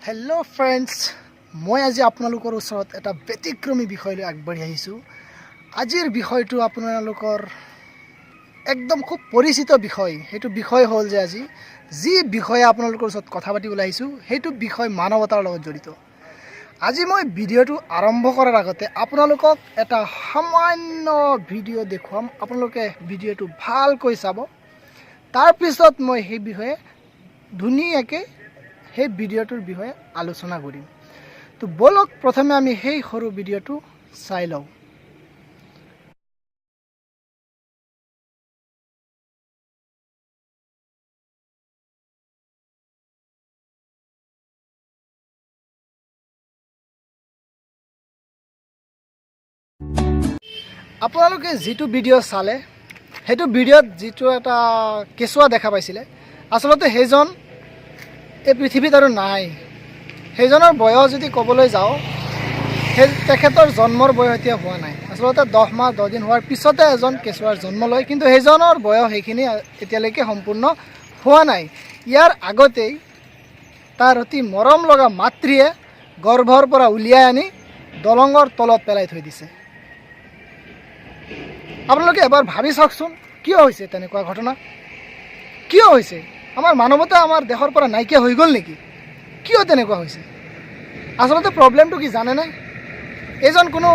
Hello' friends, মই আজি আপোনালোকৰ ওচৰত এটা ব্যতিক্ৰমী বিষয় লৈ আগবাঢ়ি আহিছোঁ। আজিৰ বিষয়টো আপোনালোকৰ একদম খুব পৰিচিত বিষয়। সেইটো বিষয় হ'ল যে আজি যি বিষয়ে আপোনালোকৰ ওচৰত কথা পাতিবলৈ আহিছোঁ সেইটো বিষয় মানৱতাৰ লগত জড়িত। আজি মই ভিডিঅ'টো আৰম্ভ কৰাৰ আগতে আপোনালোকক এটা সামান্য ভিডিঅ' দেখুৱাম। আপোনালোকে ভিডিঅ'টো ভালকৈ চাব, তাৰপিছত মই সেই বিষয়ে ধুনীয়াকৈ সেই ভিডিঅ'টোৰ বিষয়ে আলোচনা কৰিম। তো বলক প্ৰথমে আমি সেই সৰু ভিডিঅ'টো চাই লওঁ। আপোনালোকে যিটো ভিডিঅ' চালে সেইটো ভিডিঅ'ত যিটো এটা কেঁচুৱা দেখা পাইছিলে, আচলতে সেইজন এই পৃথিৱীত আৰু নাই। সেইজনৰ বয়স যদি ক'বলৈ যাওঁ, তেখেতৰ জন্মৰ বয়স এতিয়া হোৱা নাই। আচলতে 10 মাহ 10 দিন হোৱাৰ পিছতে এজন কেঁচুৱাৰ জন্ম লয়, কিন্তু সেইজনৰ বয়স সেইখিনি এতিয়ালৈকে সম্পূৰ্ণ হোৱা নাই। ইয়াৰ আগতেই তাৰ অতি মৰম লগা মাতৃয়ে গৰ্ভৰ পৰা উলিয়াই আনি দলঙৰ তলত পেলাই থৈ দিছে। আপোনালোকে এবাৰ ভাবি চাওকচোন, কিয় হৈছে তেনেকুৱা ঘটনা? কিয় হৈছে? আমাৰ মানৱতা আমাৰ দেশৰ পৰা নাইকিয়া হৈ গ'ল নেকি? কিয় তেনেকুৱা হৈছে? আচলতে প্ৰব্লেমটো কি জানেনে? এইজন কোনো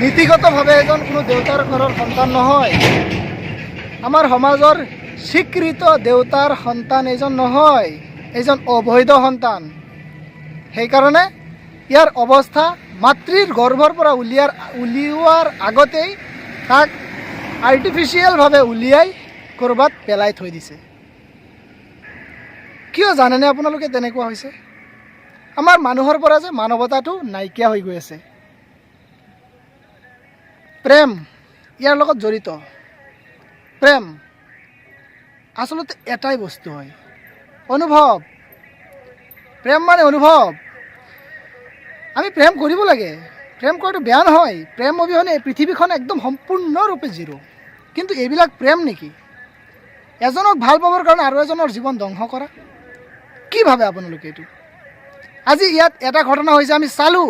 নীতিগতভাৱে এজন কোনো দেউতাৰ ঘৰৰ সন্তান নহয়। আমাৰ সমাজৰ স্বীকৃত দেউতাৰ সন্তান এইজন নহয়, এইজন অবৈধ সন্তান। সেইকাৰণে ইয়াৰ অৱস্থা মাতৃৰ গৰ্ভৰ পৰা উলিওৱাৰ আগতেই তাক আৰ্টিফিচিয়েলভাৱে উলিয়াই ক'ৰবাত পেলাই থৈ দিছে। কিয় জানেনে আপোনালোকে তেনেকুৱা হৈছে? আমাৰ মানুহৰ পৰা যে মানৱতাটো নাইকিয়া হৈ গৈ আছে। প্ৰেম ইয়াৰ লগত জড়িত। প্ৰেম আচলতে এটাই বস্তু হয়, অনুভৱ। প্ৰেম মানে অনুভৱ। আমি প্ৰেম কৰিব লাগে, প্ৰেম কৰাটো বেয়া নহয়। প্ৰেম অবিহনে পৃথিৱীখন একদম সম্পূৰ্ণৰূপে জিৰো। কিন্তু এইবিলাক প্ৰেম নেকি? এজনক ভাল পাবৰ কাৰণে আৰু এজনৰ জীৱন ধ্বংস কৰা, কি ভাবে আপোনালোকে এইটো? আজি ইয়াত এটা ঘটনা হৈছে, আমি চালোঁ,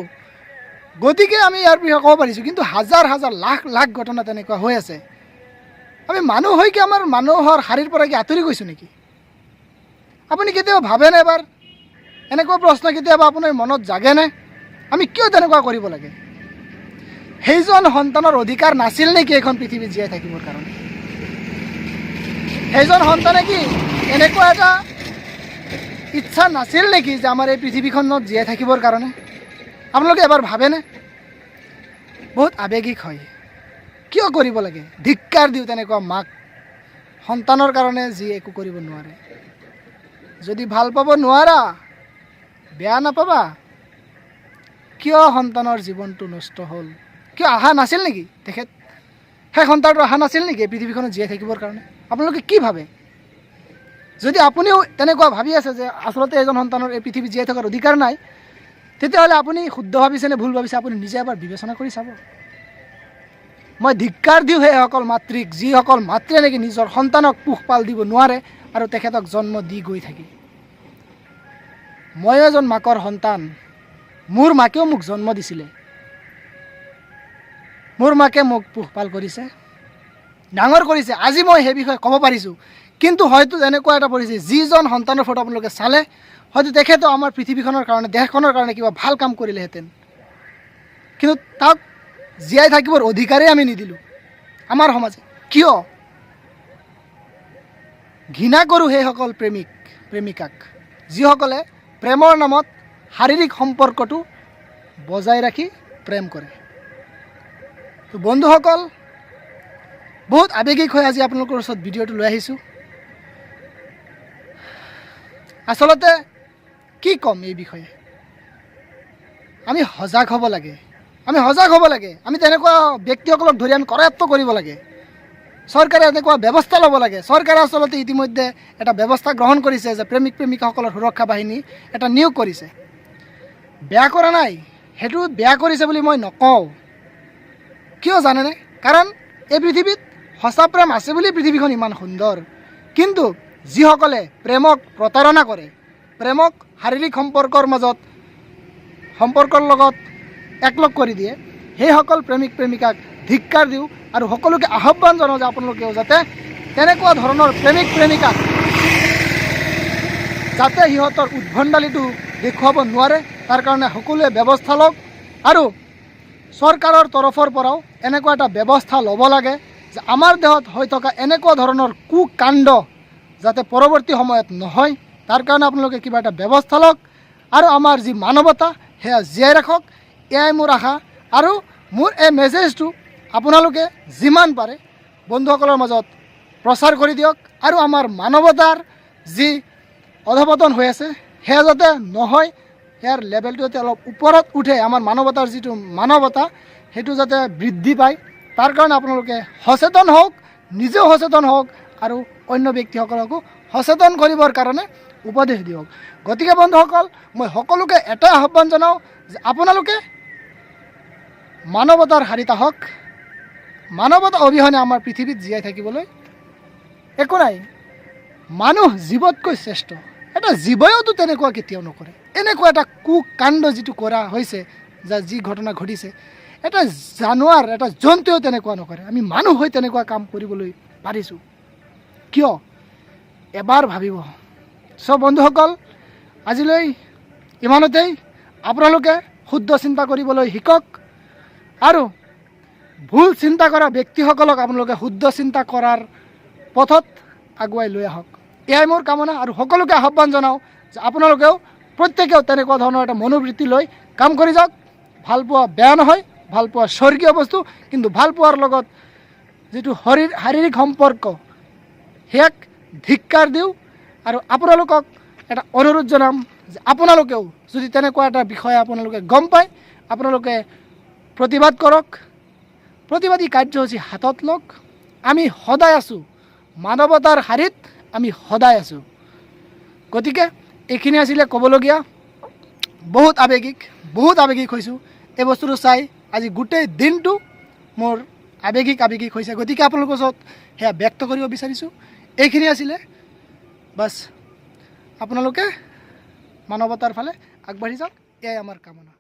গতিকে আমি ইয়াৰ বিষয়ে ক'ব পাৰিছোঁ। কিন্তু হাজাৰ হাজাৰ লাখ লাখ ঘটনা তেনেকুৱা হৈ আছে। আমি মানুহ হৈ কি আমাৰ মানুহৰ শাৰীৰ পৰা কি আঁতৰি গৈছোঁ নেকি? আপুনি কেতিয়াবা ভাবেনে? এবাৰ এনেকুৱা প্ৰশ্ন কেতিয়াবা আপোনাৰ মনত জাগেনে? আমি কিয় তেনেকুৱা কৰিব লাগে? সেইজন সন্তানৰ অধিকাৰ নাছিল নেকি এইখন পৃথিৱীত জীয়াই থাকিবৰ কাৰণে? সেইজন সন্তানে কি এনেকুৱা এটা ইচ্ছা নাছিল নেকি যে আমাৰ এই পৃথিৱীখনত জীয়াই থাকিবৰ কাৰণে? আপোনালোকে এবাৰ ভাবেনে? বহুত আৱেগিক হয়। কিয় কৰিব লাগে? ধিক্কাৰ দিওঁ তেনেকুৱা মাক, সন্তানৰ কাৰণে যি একো কৰিব নোৱাৰে। যদি ভাল পাব নোৱাৰা, বেয়া নাপাবা। কিয় সন্তানৰ জীৱনটো নষ্ট হ'ল? কিয় আশা নাছিল নেকি তেখেত? সেই সন্তানটো আশা নাছিল নেকি এই পৃথিৱীখনত জীয়াই থাকিবৰ কাৰণে? আপোনালোকে কি ভাবে? যদি আপুনিও তেনেকুৱা ভাবি আছে যে আচলতে এজন সন্তানৰ এই পৃথিৱীত জীয়াই থকাৰ অধিকাৰ নাই, তেতিয়াহ'লে আপুনি শুদ্ধ ভাবিছে নে ভুল ভাবিছে আপুনি নিজে এবাৰ বিবেচনা কৰি চাব। মই ধিক্কাৰ দিওঁ সেইসকল মাতৃক, যিসকল মাতৃয়ে নেকি নিজৰ সন্তানক পোহপাল দিব নোৱাৰে আৰু তেখেতক জন্ম দি গৈ থাকে। ময়ো এজন মাকৰ সন্তান। মোৰ মাকেও মোক জন্ম দিছিলে। মোৰ মাকে মোক পোহপাল কৰিছে, ডাঙৰ কৰিছে। আজি মই সেই বিষয়ে ক'ব পাৰিছোঁ। কিন্তু হয়তো এনেকুৱা এটা পৰিছে, যিজন সন্তানৰ ফটো আপোনালোকে চালে, হয়তো তেখেতো আমাৰ পৃথিৱীখনৰ কাৰণে, দেশখনৰ কাৰণে কিবা ভাল কাম কৰিলেহেঁতেন, কিন্তু তাক জীয়াই থাকিবৰ অধিকাৰেই আমি নিদিলোঁ আমাৰ সমাজে। কিয়? ঘৃণা কৰোঁ সেইসকল প্ৰেমিক প্ৰেমিকাক, যিসকলে প্ৰেমৰ নামত শাৰীৰিক সম্পৰ্কটো বজাই ৰাখি প্ৰেম কৰে। তো বন্ধুসকল, বহুত আৱেগিক হৈ আজি আপোনালোকৰ ওচৰত ভিডিঅ'টো লৈ আহিছোঁ। আচলতে কি ক'ম এই বিষয়ে? আমি সজাগ হ'ব লাগে। আমি তেনেকুৱা ব্যক্তিসকলক ধৰি আমি কৰায়ত্ব কৰিব লাগে। চৰকাৰে এনেকুৱা ব্যৱস্থা ল'ব লাগে। চৰকাৰে আচলতে ইতিমধ্যে এটা ব্যৱস্থা গ্ৰহণ কৰিছে যে প্ৰেমিক প্ৰেমিকাসকলৰ সুৰক্ষা বাহিনী এটা নিয়োগ কৰিছে। বেয়া কৰা নাই, সেইটো বেয়া কৰিছে বুলি মই নকওঁ। কিয় জানেনে? কাৰণ এই পৃথিৱীত সঁচা প্ৰেম আছে বুলি পৃথিৱীখন ইমান সুন্দৰ। কিন্তু যিসকলে প্ৰেমক প্ৰতাৰণা কৰে, প্ৰেমক শাৰীৰিক সম্পৰ্কৰ লগত একলগ কৰি দিয়ে, সেইসকল প্ৰেমিক প্ৰেমিকাক ধিক্কাৰ দিওঁ আৰু সকলোকে আহ্বান জনাওঁ যে আপোনালোকেও যাতে তেনেকুৱা ধৰণৰ প্ৰেমিক প্ৰেমিকাক যাতে সিহঁতৰ উদ্ভণ্ডালিটো দেখুৱাব নোৱাৰে তাৰ কাৰণে সকলোৱে ব্যৱস্থা লওক। আৰু চৰকাৰৰ তৰফৰ পৰাও এনেকুৱা এটা ব্যৱস্থা ল'ব লাগে যে আমাৰ দেশত হৈ থকা এনেকুৱা ধৰণৰ কুকাণ্ড যাতে পৰৱৰ্তী সময়ত নহয়, তাৰ কাৰণে আপোনালোকে কিবা এটা ব্যৱস্থা লওক আৰু আমাৰ যি মানৱতা সেয়া জীয়াই ৰাখক। এয়াই মোৰ আশা আৰু মোৰ এই মেছেজটো আপোনালোকে যিমান পাৰে বন্ধুসকলৰ মাজত প্ৰচাৰ কৰি দিয়ক আৰু আমাৰ মানৱতাৰ যি অধপতন হৈ আছে সেয়া যাতে নহয়, ইয়াৰ লেভেলটো যাতে অলপ ওপৰত উঠে, আমাৰ মানৱতাৰ যিটো মানৱতা সেইটো যাতে বৃদ্ধি পায় তাৰ কাৰণে আপোনালোকে সচেতন হওক, নিজেও সচেতন হওক আৰু অন্য ব্যক্তিসকলকো সচেতন কৰিবৰ কাৰণে উপদেশ দিয়ক। গতিকে বন্ধুসকল, মই সকলোকে এটাই আহ্বান জনাওঁ যে আপোনালোকে মানৱতাৰ হাৰিত আহক। মানৱতা অবিহনে আমাৰ পৃথিৱীত জীয়াই থাকিবলৈ একো নাই। মানুহ জীৱতকৈ শ্ৰেষ্ঠ। এটা জীৱইওতো তেনেকুৱা কেতিয়াও নকৰে। এনেকুৱা এটা কুকাণ্ড যিটো কৰা হৈছে, যি ঘটনা ঘটিছে, এটা জানোৱাৰ, এটা জন্তুৱেও তেনেকুৱা নকৰে। আমি মানুহ হৈ তেনেকুৱা কাম কৰিবলৈ পাৰিছোঁ কিয়? এবাৰ ভাবিব। চ' বন্ধুসকল, আজিলৈ ইমানতেই। আপোনালোকে শুদ্ধ চিন্তা কৰিবলৈ শিকক আৰু ভুল চিন্তা কৰা ব্যক্তিসকলক আপোনালোকে শুদ্ধ চিন্তা কৰাৰ পথত আগুৱাই লৈ আহক। এয়াই মোৰ কামনা আৰু সকলোকে আহ্বান জনাওঁ যে আপোনালোকেও প্ৰত্যেকেও তেনেকুৱা ধৰণৰ এটা মনোবৃত্তি লৈ কাম কৰি যাওক। ভালপোৱা বেয়া নহয়, ভালপোৱা স্বৰ্গীয় বস্তু, কিন্তু ভালপোৱাৰ লগত যিটো শাৰীৰিক সম্পৰ্ক সেয়াক ধিক্কাৰ দিওঁ আৰু আপোনালোকক এটা অনুৰোধ জনাম যে আপোনালোকেও যদি তেনেকুৱা এটা বিষয়ে আপোনালোকে গম পায়, আপোনালোকে প্ৰতিবাদ কৰক, প্ৰতিবাদী কাৰ্যসূচী হাতত লওক। আমি সদায় আছোঁ, মানৱতাৰ শাৰীত আমি সদায় আছোঁ। গতিকে এইখিনি আছিলে ক'বলগীয়া। বহুত আৱেগিক হৈছোঁ এই বস্তুটো চাই। আজি গোটেই দিনটো মোৰ আৱেগিক হৈছে। গতিকে আপোনালোকৰ ওচৰত সেয়া ব্যক্ত কৰিব বিচাৰিছোঁ। এইখিনি আছিলে। বাছ আপোনালোকে মানৱতাৰ ফালে আগবাঢ়ি যাওক, এয়াই আমাৰ কামনা।